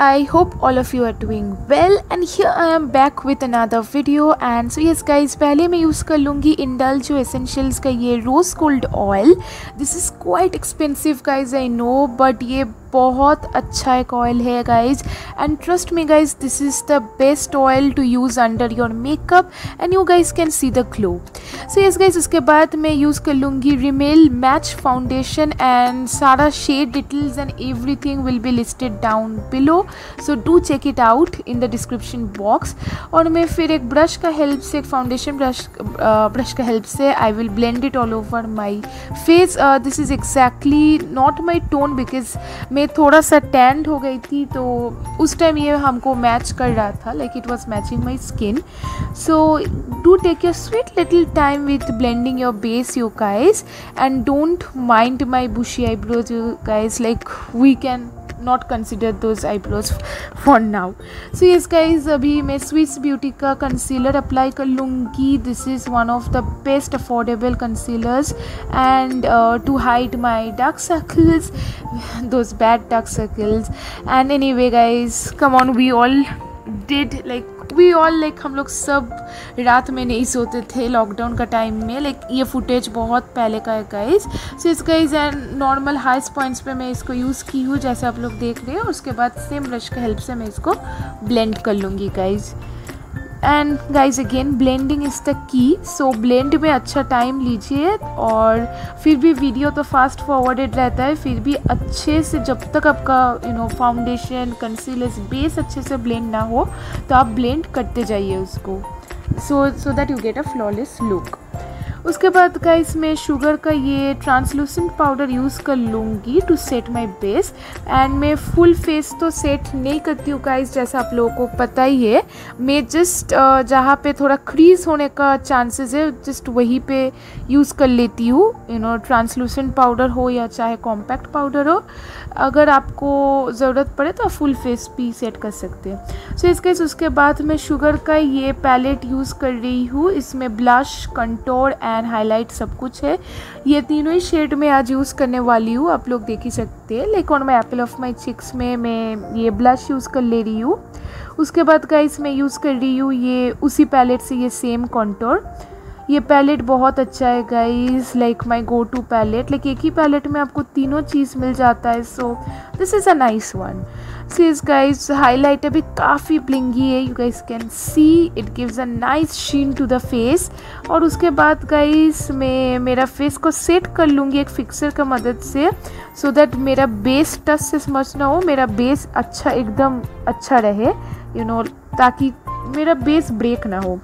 I hope all of you are doing well and here I am back with another video and so yes guys, पहले मैं use कर लूँगी इंडल्जो essentials का ये rose gold oil. This is quite expensive guys I know, but ये बहुत अच्छा एक ऑयल है guys and trust me guys this is the best oil to use under your makeup and you guys can see the glow. So yes guys, उसके बाद मैं use कर लूँगी रिमेल मैच फाउंडेशन एंड सारा shade details and everything will be listed down below, so do check it out in the description box. और मैं फिर एक ब्रश का हेल्प से, एक फाउंडेशन ब्रश का हेल्प से I will blend it all over my face. This is exactly not my tone because मैं थोड़ा सा टैंड हो गई थी, तो उस टाइम ये हमको मैच कर रहा था, like it was matching my skin. So do take your sweet little time with blending your base you guys and don't mind my bushy eyebrows you guys, like we can not consider those eyebrows for now. So yes guys, अभी मैं Swiss beauty का concealer apply कर लूँगी. This is one of the best affordable concealers and to hide my dark circles, those bad dark circles. And anyway guys, come on, we all did like हम लोग सब रात में नहीं सोते थे लॉकडाउन का टाइम में. लाइक ये फुटेज बहुत पहले का है गाइज. सो इस guys and normal highest points पे मैं इसको यूज़ की हूँ जैसे आप लोग देख रहे हैं. उसके बाद सेम ब्रश का हेल्प से मैं इसको ब्लेंड कर लूँगी guys. And guys again blending is the key, so blend में अच्छा टाइम लीजिए. और फिर भी वीडियो तो फास्ट फॉरवर्डेड रहता है, फिर भी अच्छे से जब तक आपका फाउंडेशन कंसीलर बेस अच्छे से ब्लेंड ना हो तो आप ब्लेंड करते जाइए उसको, so that you get a flawless look. उसके बाद गाइस मैं शुगर का ये ट्रांसलूसेंट पाउडर यूज़ कर लूँगी to set my base. And मैं फुल फेस तो सेट नहीं करती हूँ गाइस, जैसा आप लोगों को पता ही है. मैं जस्ट जहाँ पे थोड़ा क्रीज होने का चांसेस है जस्ट वहीं पे यूज़ कर लेती हूँ. ट्रांसलूसेंट पाउडर हो या चाहे कॉम्पैक्ट पाउडर हो, अगर आपको ज़रूरत पड़े तो आप फुल फेस भी सेट कर सकते हैं. सो इसके उसके बाद मैं शुगर का ये पैलेट यूज़ कर रही हूँ. इसमें ब्लश, कंटोर एंड हाईलाइट सब कुछ है. ये तीनों ही शेड में आज यूज़ करने वाली हूँ, आप लोग देख ही सकते हैं. Like on my apple of my cheeks में मैं ये ब्लश यूज़ कर ले रही हूँ. उसके बाद गाइस मैं यूज़ कर रही हूँ ये उसी पैलेट से ये सेम कंटोर. ये पैलेट बहुत अच्छा है guys, like my go to palette. Like एक ही पैलेट में आपको तीनों चीज़ मिल जाता है, so this is a nice one. So इस गाइस हाईलाइटर भी काफ़ी ब्लिंगी है, you guys can see it gives a nice sheen to the face. और उसके बाद गाइस मैं मेरा फेस को सेट कर लूँगी एक फिक्सर का मदद से, सो दैट मेरा बेस टच से समझ ना हो, मेरा बेस अच्छा एकदम अच्छा रहे, ताकि मेरा बेस ब्रेक ना हो.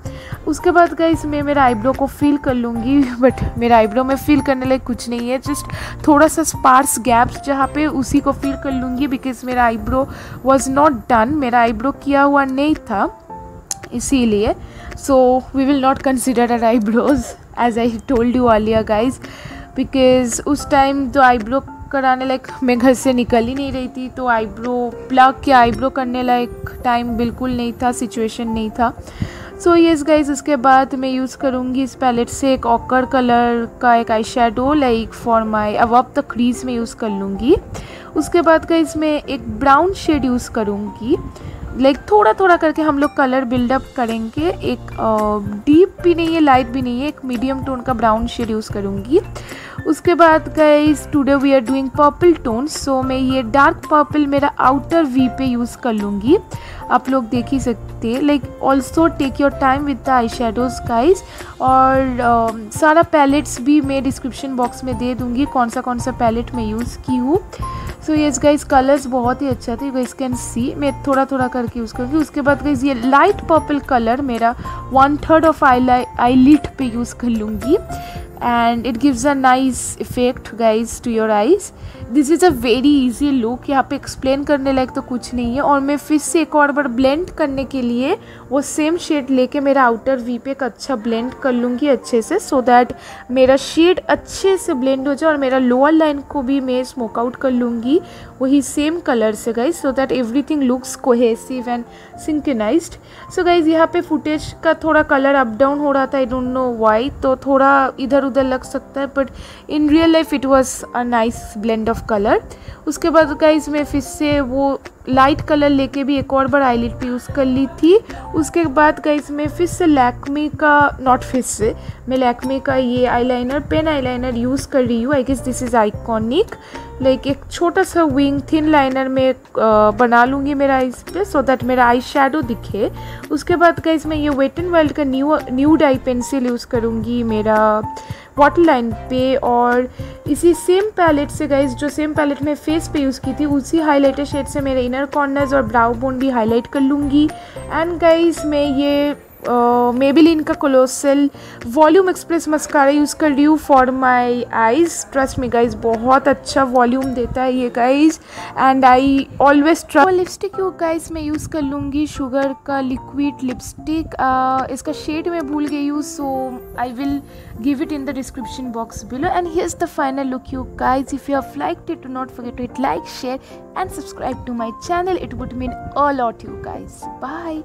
उसके बाद गाइस मैं मेरा आईब्रो को फिल कर लूँगी, बट मेरा आईब्रो में फिल करने लायक कुछ नहीं है, जस्ट थोड़ा सा स्पार्स गैप्स जहाँ पे उसी को फिल कर लूँगी बिकॉज मेरा आईब्रो वाज नॉट डन. मेरा आईब्रो किया हुआ नहीं था इसीलिए. So we will not consider our eyebrows as I told you earlier guys, because उस टाइम तो आईब्रो कराने लायक मैं घर से निकल ही नहीं रही थी, तो आईब्रो प्लग या आईब्रो करने लायक टाइम बिल्कुल नहीं था, सिचुएशन नहीं था. सो येस गाइज, उसके बाद मैं यूज़ करूँगी इस पैलेट से एक ऑकर कलर का एक eye shadow, like for my above the crease में यूज़ कर लूँगी. उसके बाद गाइज मैं एक ब्राउन शेड यूज़ करूँगी, लाइक थोड़ा थोड़ा करके हम लोग कलर बिल्डअप करेंगे. एक डीप भी नहीं है, लाइट भी नहीं है, एक मीडियम टोन का ब्राउन शेड यूज़ करूँगी. उसके बाद guys today we are doing purple tone, so मैं ये डार्क पर्पल मेरा आउटर वी पे यूज़ कर लूँगी. आप लोग देख ही सकते हैं. Like also take your time with the eye shadows guys. और सारा पैलेट्स भी मैं डिस्क्रिप्शन बॉक्स में दे दूँगी कौन सा पैलेट मैं यूज़ की हूँ. सो येस गाइज कलर्स बहुत ही अच्छा थे, गाइज कैन सी. मैं थोड़ा थोड़ा करके यूज़ करूँगी. उसके बाद गाइज ये लाइट पर्पल कलर मेरा 1/3 ऑफ आईलिड पे यूज़ कर लूँगी and it gives a nice effect guys to your eyes. This is a very easy look. यहाँ पे एक्सप्लेन करने लायक तो कुछ नहीं है. और मैं फिर से एक और बार ब्लेंड करने के लिए वो सेम शेड लेके मेरा आउटर वी पे एक अच्छा ब्लेंड कर लूँगी अच्छे से, सो दैट मेरा शेड अच्छे से ब्लेंड हो जाए. और मेरा लोअर लाइन को भी मैं स्मोक आउट कर लूँगी वही सेम कलर से guys, so that everything looks cohesive and synchronized. So guys यहाँ पे फुटेज का थोड़ा कलर अप डाउन हो रहा था, आई डोंट नो वाई, तो थोड़ा इधर उधर लग सकता है, but in real life it was a nice blend of colour. उसके बाद गाइज मैं फिर से वो लाइट कलर लेके भी एक और बार आईलिड पे यूज़ कर ली थी। उसके बाद गाइस मैं फिर से लैक्मे का मैं लैक्मे का ये आईलाइनर पेन आईलाइनर यूज़ कर रही हूँ। I guess this is iconic. Like एक छोटा सा विंग थिन लाइनर में बना लूँगी मेरा आइज पे, सो दैट मेरा आई शेडो दिखे। उसके बाद गाइस मैं ये वेट एंड वाइल्ड का न्यूड आई पेंसिल यूज़ करूँगी मेरा वाटर लाइन पे, और इसी सेम पैलेट से गाइस, जो सेम पैलेट में फेस पे यूज़ की थी, उसी हाइलाइटर शेड से मेरे इनर कॉर्नर्स और ब्राउ बोन भी हाईलाइट कर लूँगी। एंड गाइस मैं ये मेबेलिन का colossal volume express mascara use कर रही हूँ for my eyes. Trust me guys, बहुत अच्छा वॉल्यूम देता है ये guys, and I always trust. Lipstick you guys मैं यूज़ कर लूँगी शुगर का लिक्विड लिपस्टिक। इसका शेड मैं भूल गई हूँ, so I will give it in the description box below. And here's the final look you guys. If you have liked it, do not forget to hit like, share and subscribe to my channel. It would mean a lot to you guys. Bye.